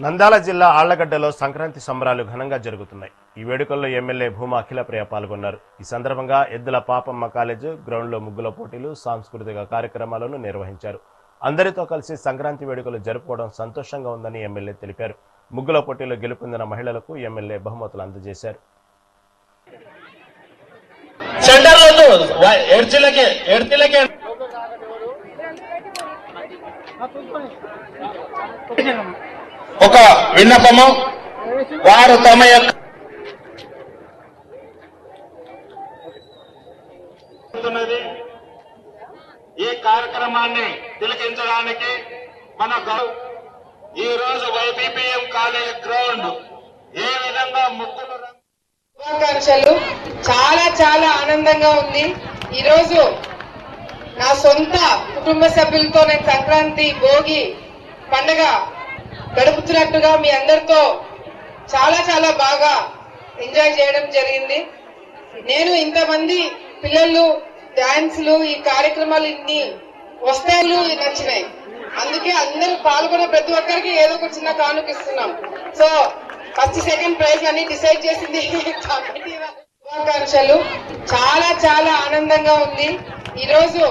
నంద్యాల జిల్లా ఆళ్లగడ్డలో సంక్రాంతి సంబరాలు ఘనంగా జరుగుతున్నాయి. ఈ వేడుకల్లో ఎమ్మెల్యే భూమా అఖిలప్రియ పాల్గొన్నారు. ఈ సందర్భంగా ఎద్దుల పాపమ్మ కాలేజ్ గ్రౌండ్లో ముగ్గుల పోటీలు, సాంస్కృతిక కార్యక్రమాలను నిర్వహించారు. అందరితో కలిసి సంక్రాంతి వేడుకలు జరుపుకోవడం సంతోషంగా ఉందని ఎమ్మెల్యే తెలిపారు. ముగ్గుల పోటీలో గెలుపొందిన మహిళలకు ఎమ్మెల్యే బహుమతులు అందజేశారు. ఒక విన్నపము, వారు తమ యొక్క ఈ కార్యక్రమాన్ని తిలకించడానికి మన ఈ రోజు వైబీపీఎం కాలేజ్ గ్రౌండ్ ఏ విధంగా ముగ్గులు శుభాకాంక్షలు. చాలా చాలా ఆనందంగా ఉంది. ఈరోజు నా సొంత కుటుంబ సభ్యులతో నేను సంక్రాంతి భోగి పండుగ గడుపుతున్నట్టుగా మీ అందరితో చాలా చాలా బాగా ఎంజాయ్ చేయడం జరిగింది. నేను ఇంతమంది పిల్లలు డాన్సులు ఈ కార్యక్రమాలు ఇన్ని వస్తాయి నచ్చినాయి. అందుకే అందరూ పాల్గొన్న ప్రతి ఒక్కరికి ఏదో ఒక చిన్న కానుకిస్తున్నాం. సో ఫస్ట్ సెకండ్ ప్రైజ్ అని డిసైడ్ చేసింది కమిటీ. శుభాకాంక్షలు. చాలా చాలా ఆనందంగా ఉంది. ఈరోజు